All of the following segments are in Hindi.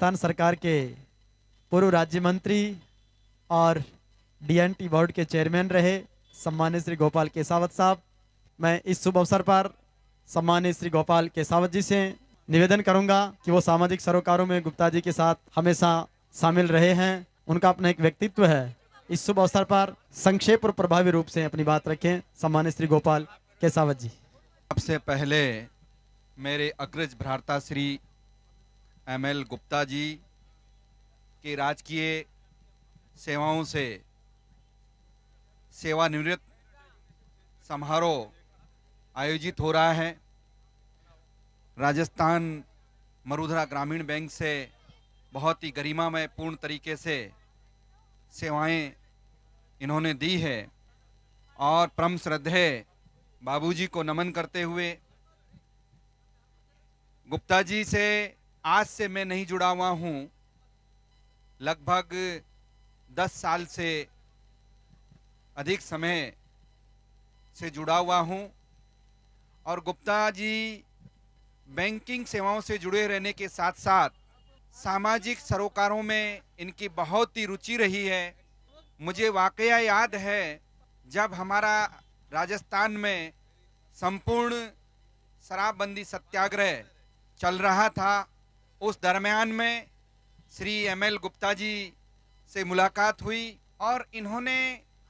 राजस्थान सरकार के पूर्व राज्य मंत्री और डीएनटी बोर्ड के चेयरमैन रहे सम्मानित श्री गोपाल केसावत साहब, मैं इस शुभ अवसर पर सम्मानित श्री गोपाल केसावत जी से निवेदन करूंगा कि वो सामाजिक सरोकारों में गुप्ता जी के साथ हमेशा शामिल रहे हैं। उनका अपना एक व्यक्तित्व है। इस शुभ अवसर पर संक्षेप और प्रभावी रूप से अपनी बात रखें सम्मानित श्री गोपाल केसावत जी। सबसे पहले मेरे अग्रज भ्राता श्री एमएल गुप्ता जी की राजकीय सेवाओं से सेवानिवृत्त समारोह आयोजित हो रहा है। राजस्थान मरुधरा ग्रामीण बैंक से बहुत ही गरिमामय पूर्ण तरीके से सेवाएं इन्होंने दी है और परम श्रद्धेय बाबूजी को नमन करते हुए, गुप्ता जी से आज से मैं नहीं जुड़ा हुआ हूं, लगभग 10 साल से अधिक समय से जुड़ा हुआ हूं और गुप्ता जी बैंकिंग सेवाओं से जुड़े रहने के साथ साथ सामाजिक सरोकारों में इनकी बहुत ही रुचि रही है। मुझे वाकया याद है जब हमारा राजस्थान में संपूर्ण शराबबंदी सत्याग्रह चल रहा था, उस दरमियान में श्री एमएल गुप्ता जी से मुलाकात हुई और इन्होंने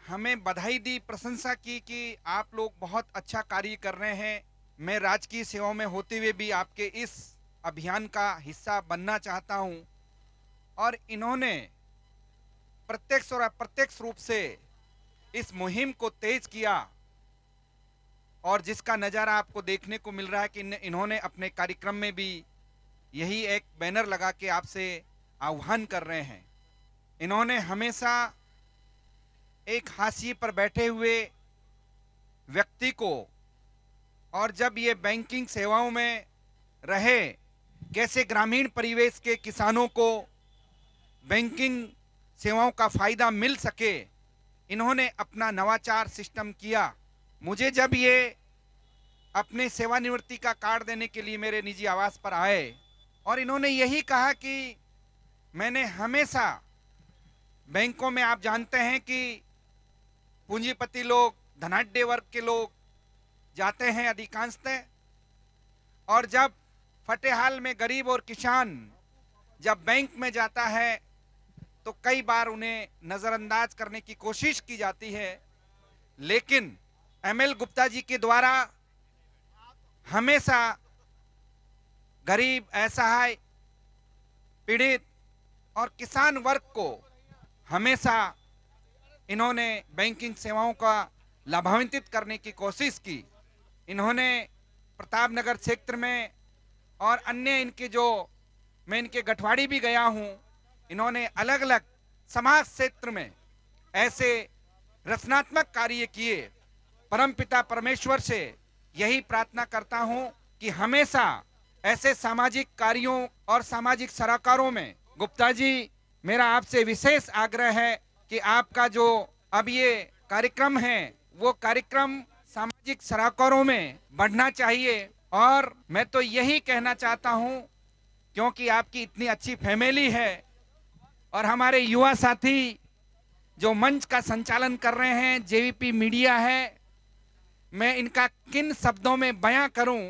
हमें बधाई दी, प्रशंसा की कि आप लोग बहुत अच्छा कार्य कर रहे हैं। मैं राजकीय सेवाओं में होते हुए भी आपके इस अभियान का हिस्सा बनना चाहता हूं और इन्होंने प्रत्यक्ष और अप्रत्यक्ष रूप से इस मुहिम को तेज किया और जिसका नज़ारा आपको देखने को मिल रहा है कि इन्होंने अपने कार्यक्रम में भी यही एक बैनर लगा के आपसे आह्वान कर रहे हैं। इन्होंने हमेशा एक हाशिए पर बैठे हुए व्यक्ति को और जब ये बैंकिंग सेवाओं में रहे, कैसे ग्रामीण परिवेश के किसानों को बैंकिंग सेवाओं का फायदा मिल सके, इन्होंने अपना नवाचार सिस्टम किया। मुझे जब ये अपने सेवानिवृत्ति का कार्ड देने के लिए मेरे निजी आवास पर आए और इन्होंने यही कहा कि मैंने हमेशा बैंकों में, आप जानते हैं कि पूंजीपति लोग, धनाढ्य वर्ग के लोग जाते हैं अधिकांशतः, और जब फटेहाल में गरीब और किसान जब बैंक में जाता है तो कई बार उन्हें नज़रअंदाज करने की कोशिश की जाती है, लेकिन एमएल गुप्ता जी के द्वारा हमेशा गरीब, असहाय, पीड़ित और किसान वर्ग को हमेशा इन्होंने बैंकिंग सेवाओं का लाभान्वित करने की कोशिश की। इन्होंने प्रतापनगर क्षेत्र में और अन्य इनके जो, मैं इनके गठवाड़ी भी गया हूं, इन्होंने अलग अलग समाज क्षेत्र में ऐसे रचनात्मक कार्य किए। परमपिता परमेश्वर से यही प्रार्थना करता हूं कि हमेशा ऐसे सामाजिक कार्यों और सामाजिक सरोकारों में, गुप्ता जी, मेरा आपसे विशेष आग्रह है कि आपका जो अब ये कार्यक्रम है वो कार्यक्रम सामाजिक सरोकारों में बढ़ना चाहिए। और मैं तो यही कहना चाहता हूं, क्योंकि आपकी इतनी अच्छी फैमिली है और हमारे युवा साथी जो मंच का संचालन कर रहे हैं, जेवीपी मीडिया है, मैं इनका किन शब्दों में बयां करूं,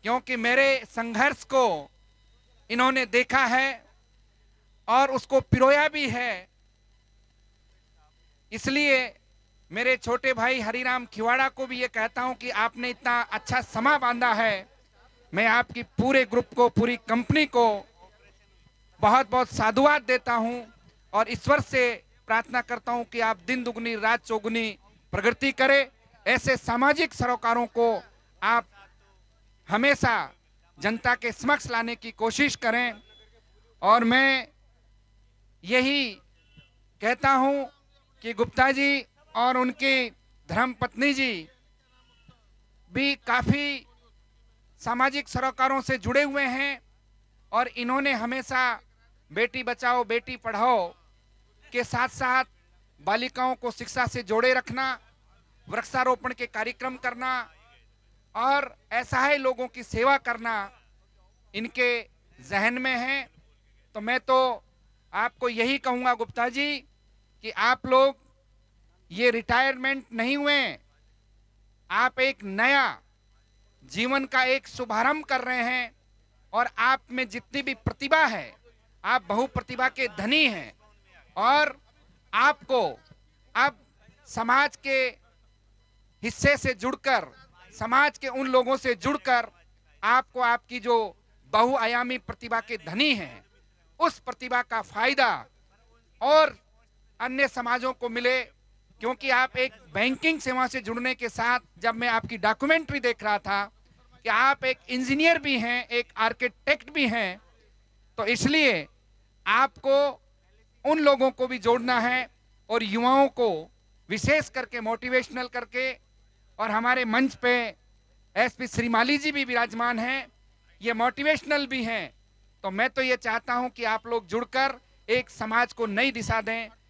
क्योंकि मेरे संघर्ष को इन्होंने देखा है और उसको पिरोया भी है। इसलिए मेरे छोटे भाई हरिराम खिवाड़ा को भी ये कहता हूं कि आपने इतना अच्छा समा बांधा है। मैं आपकी पूरे ग्रुप को, पूरी कंपनी को बहुत बहुत साधुवाद देता हूं और ईश्वर से प्रार्थना करता हूं कि आप दिन दुगनी रात चौगुनी प्रगति करें। ऐसे सामाजिक सरोकारों को आप हमेशा जनता के समक्ष लाने की कोशिश करें। और मैं यही कहता हूं कि गुप्ता जी और उनकी धर्मपत्नी जी भी काफी सामाजिक सरोकारों से जुड़े हुए हैं और इन्होंने हमेशा बेटी बचाओ बेटी पढ़ाओ के साथ साथ बालिकाओं को शिक्षा से जोड़े रखना, वृक्षारोपण के कार्यक्रम करना और असहाय लोगों की सेवा करना इनके जहन में है। तो मैं तो आपको यही कहूंगा गुप्ता जी कि आप लोग ये रिटायरमेंट नहीं हुए, आप एक नया जीवन का एक शुभारंभ कर रहे हैं और आप में जितनी भी प्रतिभा है, आप बहुप्रतिभा के धनी हैं और आपको अब समाज के हिस्से से जुड़कर, समाज के उन लोगों से जुड़कर आपको आपकी जो बहुआयामी प्रतिभा के धनी हैं, उस प्रतिभा का फायदा और अन्य समाजों को मिले। क्योंकि आप एक बैंकिंग सेवा से जुड़ने के साथ, जब मैं आपकी डॉक्यूमेंट्री देख रहा था कि आप एक इंजीनियर भी हैं, एक आर्किटेक्ट भी हैं, तो इसलिए आपको उन लोगों को भी जोड़ना है और युवाओं को विशेष करके मोटिवेशनल करके। और हमारे मंच पे एसपी श्रीमाली जी भी विराजमान हैं, ये मोटिवेशनल भी हैं। तो मैं तो ये चाहता हूं कि आप लोग जुड़कर एक समाज को नई दिशा दें।